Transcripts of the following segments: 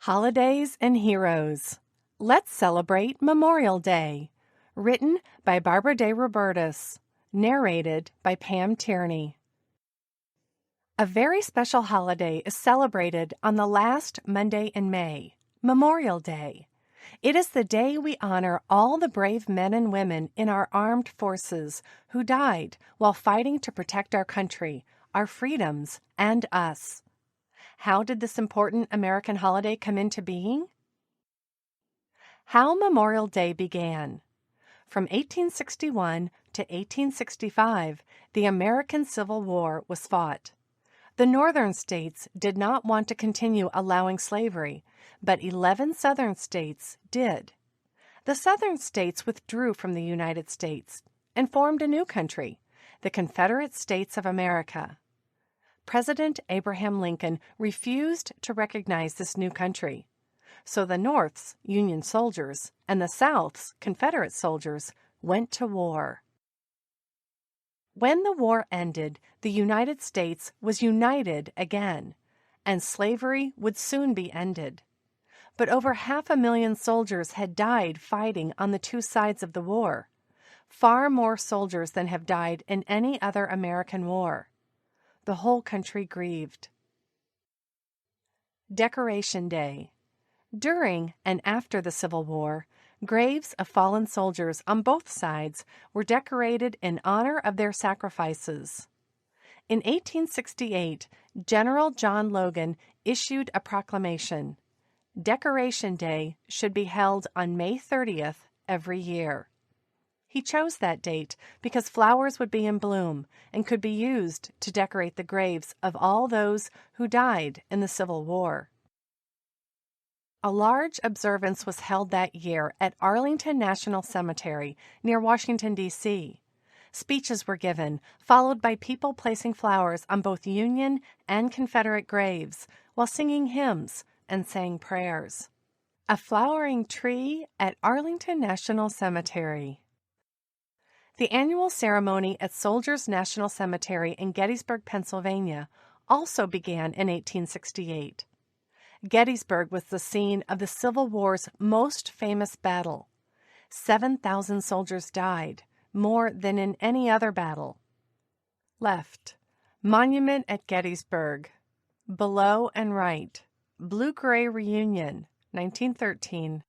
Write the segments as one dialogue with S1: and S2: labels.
S1: Holidays and Heroes. Let's celebrate Memorial Day. Written by Barbara de Robertis. Narrated by Pam Tierney. A very special holiday is celebrated on the last Monday in May, Memorial Day. It is the day we honor all the brave men and women in our armed forces who died while fighting to protect our country, our freedoms, and us. How did this important American holiday come into being? How Memorial Day began. From 1861 to 1865, the American Civil War was fought. The northern states did not want to continue allowing slavery, but 11 southern states did. The southern states withdrew from the United States and formed a new country, the Confederate States of America. President Abraham Lincoln refused to recognize this new country, so the North's Union soldiers and the South's Confederate soldiers went to war. When the war ended, the United States was united again, and slavery would soon be ended. But over 500,000 soldiers had died fighting on the two sides of the war, far more soldiers than have died in any other American war. The whole country grieved. Decoration Day. During and after the Civil War, graves of fallen soldiers on both sides were decorated in honor of their sacrifices. In 1868, General John Logan issued a proclamation. Decoration Day should be held on May 30th every year. He chose that date because flowers would be in bloom and could be used to decorate the graves of all those who died in the Civil War. A large observance was held that year at Arlington National Cemetery near Washington, D.C. Speeches were given, followed by people placing flowers on both Union and Confederate graves while singing hymns and saying prayers. A flowering tree at Arlington National Cemetery. The annual ceremony at Soldiers National Cemetery in Gettysburg, Pennsylvania, also began in 1868. Gettysburg was the scene of the Civil War's most famous battle. 7,000 soldiers died, more than in any other battle. Left, Monument at Gettysburg. Below and right, Blue-Gray Reunion, 1913.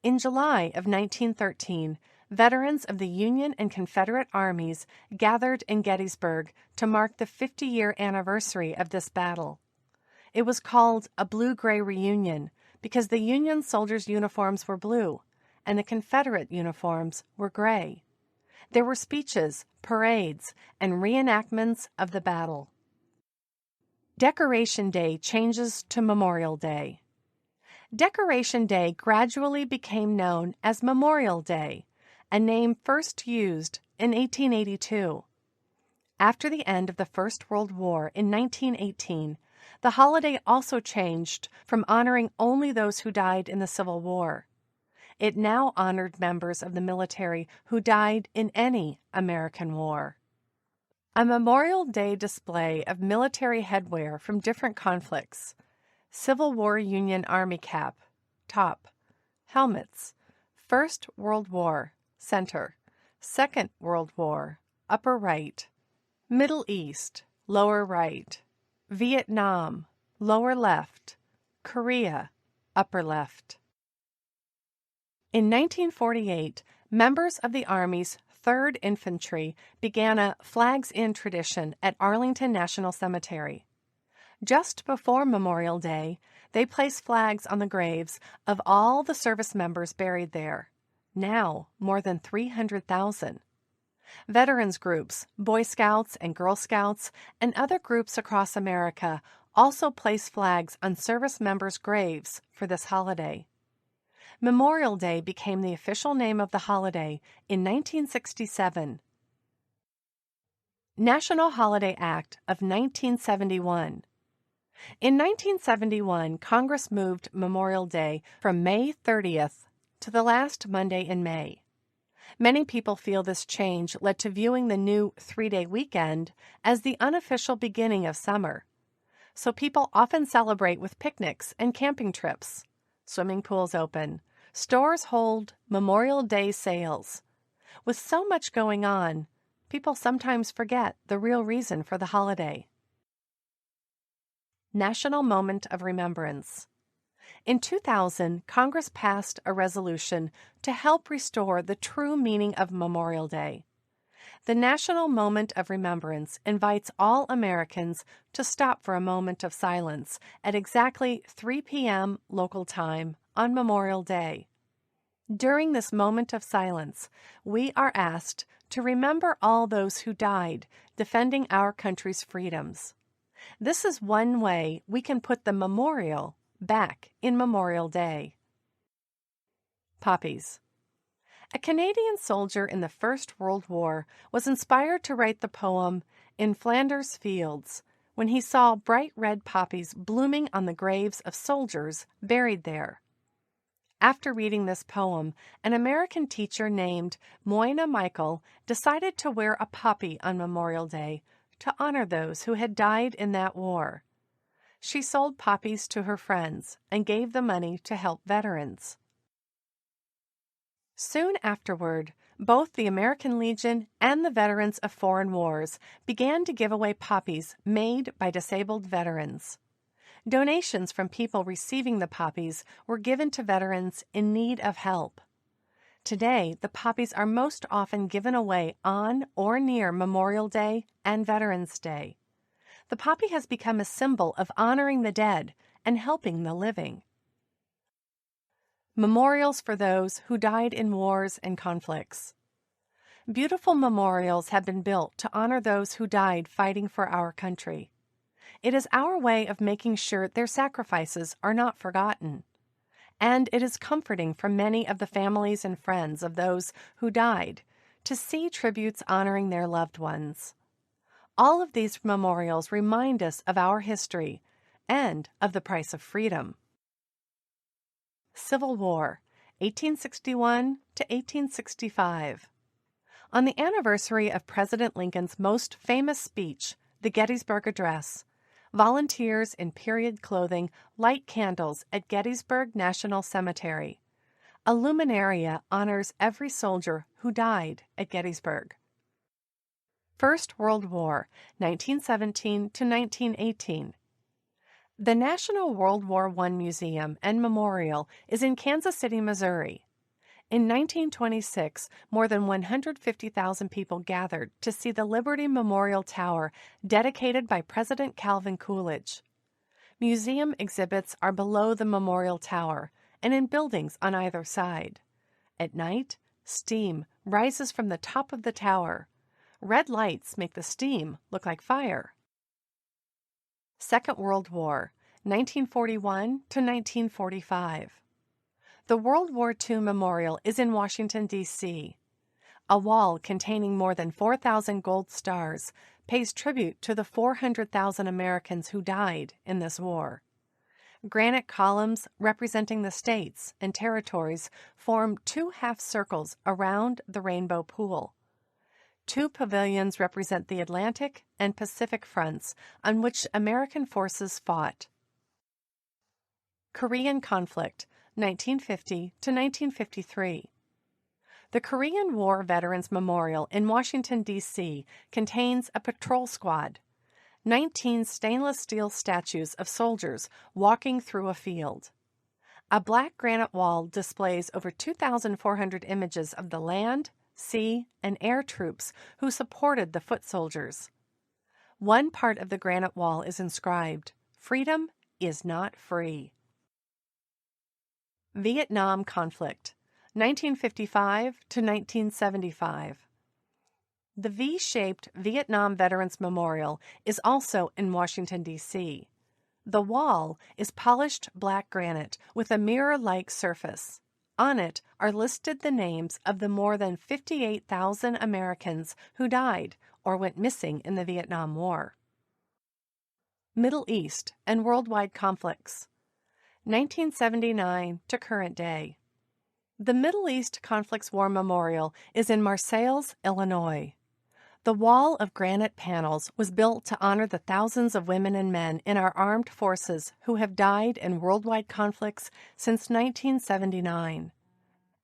S1: In July of 1913, veterans of the Union and Confederate armies gathered in Gettysburg to mark the 50-year anniversary of this battle. It was called a Blue-Gray Reunion because the Union soldiers' uniforms were blue and the Confederate uniforms were gray. There were speeches, parades, and reenactments of the battle. Decoration Day changes to Memorial Day. Decoration Day gradually became known as Memorial Day, a name first used in 1882. After the end of the First World War in 1918, the holiday also changed from honoring only those who died in the Civil War. It now honored members of the military who died in any American war. A Memorial Day display of military headwear from different conflicts. Civil War Union Army cap, top. Helmets. First World War, center. Second World War, upper right. Middle East, lower right. Vietnam, lower left. Korea, upper left. In 1948, members of the Army's 3rd Infantry began a Flags In tradition at Arlington National Cemetery. Just before Memorial Day, they placed flags on the graves of all the service members buried there, now more than 300,000. Veterans groups, Boy Scouts and Girl Scouts, and other groups across America also place flags on service members' graves for this holiday. Memorial Day became the official name of the holiday in 1967. National Holiday Act of 1971. In 1971, Congress moved Memorial Day from May 30th to the last Monday in May. Many people feel this change led to viewing the new 3-day weekend as the unofficial beginning of summer. so people often celebrate with picnics and camping trips. Swimming pools open. Stores hold Memorial Day sales. With so much going on, people sometimes forget the real reason for the holiday. National Moment of Remembrance. In 2000, Congress passed a resolution to help restore the true meaning of Memorial Day. The National Moment of Remembrance invites all Americans to stop for a moment of silence at exactly 3 p.m. local time on Memorial Day. During this moment of silence, we are asked to remember all those who died defending our country's freedoms. This is one way we can put the memorial back in Memorial Day. Poppies. A Canadian soldier in the First World War was inspired to write the poem In Flanders Fields when he saw bright red poppies blooming on the graves of soldiers buried there. After reading this poem, an American teacher named Moina Michael decided to wear a poppy on Memorial Day to honor those who had died in that war. She sold poppies to her friends and gave the money to help veterans. Soon afterward, both the American Legion and the veterans of foreign wars began to give away poppies made by disabled veterans. Donations from people receiving the poppies were given to veterans in need of help. Today, the poppies are most often given away on or near Memorial Day and Veterans Day. The poppy has become a symbol of honoring the dead and helping the living. Memorials for those who died in wars and conflicts. Beautiful memorials have been built to honor those who died fighting for our country. It is our way of making sure their sacrifices are not forgotten. And it is comforting for many of the families and friends of those who died to see tributes honoring their loved ones. All of these memorials remind us of our history and of the price of freedom. Civil War, 1861 to 1865. On the anniversary of President Lincoln's most famous speech, the Gettysburg Address, volunteers in period clothing light candles at Gettysburg National Cemetery. A luminaria honors every soldier who died at Gettysburg. First World War, 1917 to 1918. The National World War I Museum and Memorial is in Kansas City, Missouri. In 1926, more than 150,000 people gathered to see the Liberty Memorial Tower dedicated by President Calvin Coolidge. Museum exhibits are below the Memorial Tower and in buildings on either side. At night, steam rises from the top of the tower. Red lights make the steam look like fire. Second World War, 1941 to 1945. The World War II Memorial is in Washington, D.C. A wall containing more than 4,000 gold stars pays tribute to the 400,000 Americans who died in this war. Granite columns representing the states and territories form two half circles around the Rainbow Pool. Two pavilions represent the Atlantic and Pacific fronts on which American forces fought. Korean conflict, 1950 to 1953. The Korean War Veterans Memorial in Washington, D.C. contains a patrol squad, 19 stainless steel statues of soldiers walking through a field. A black granite wall displays over 2,400 images of the land, sea, and air troops who supported the foot soldiers. One part of the granite wall is inscribed, "Freedom is not free." Vietnam conflict, 1955 to 1975. The V-shaped Vietnam Veterans Memorial is also in Washington, D.C. The wall is polished black granite with a mirror-like surface. On it are listed the names of the more than 58,000 Americans who died or went missing in the Vietnam War. Middle East and worldwide conflicts, 1979 to current day. The Middle East Conflicts War Memorial is in Marseilles, Illinois. The wall of granite panels was built to honor the thousands of women and men in our armed forces who have died in worldwide conflicts since 1979.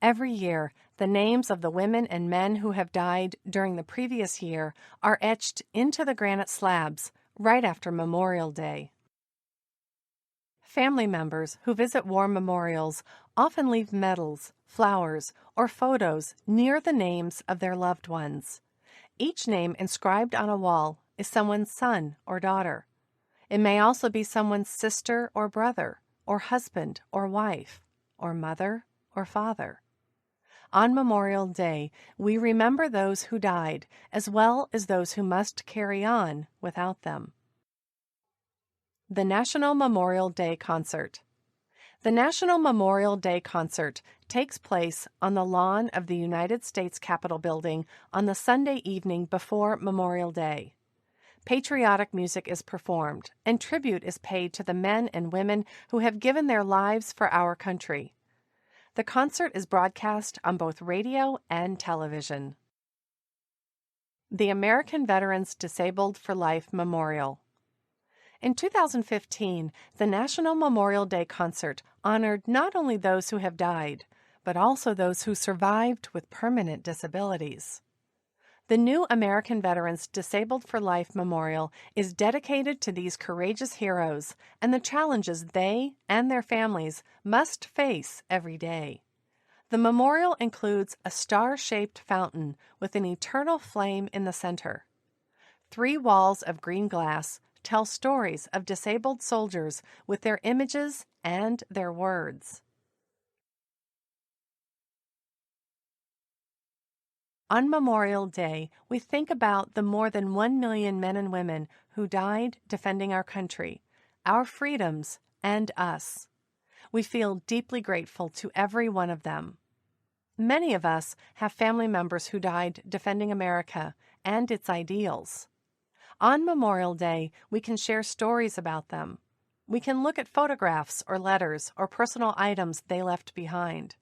S1: Every year, the names of the women and men who have died during the previous year are etched into the granite slabs right after Memorial Day. Family members who visit war memorials often leave medals, flowers, or photos near the names of their loved ones. Each name inscribed on a wall is someone's son or daughter. It may also be someone's sister or brother, or husband or wife, or mother or father. On Memorial Day, we remember those who died, as well as those who must carry on without them. The National Memorial Day Concert. The National Memorial Day Concert takes place on the lawn of the United States Capitol building on the Sunday evening before Memorial Day. Patriotic music is performed, and tribute is paid to the men and women who have given their lives for our country. The concert is broadcast on both radio and television. The American Veterans Disabled for Life Memorial. In 2015, the National Memorial Day Concert honored not only those who have died, but also those who survived with permanent disabilities. The new American Veterans Disabled for Life Memorial is dedicated to these courageous heroes and the challenges they and their families must face every day. The memorial includes a star-shaped fountain with an eternal flame in the center. 3 walls of green glass tell stories of disabled soldiers with their images and their words. On Memorial Day, we think about the more than 1 million men and women who died defending our country, our freedoms, and us. We feel deeply grateful to every one of them. Many of us have family members who died defending America and its ideals. On Memorial Day, we can share stories about them. We can look at photographs or letters or personal items they left behind.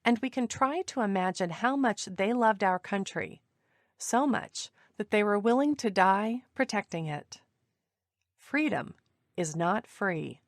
S1: And we can try to imagine how much they loved our country, so much that they were willing to die protecting it. Freedom is not free.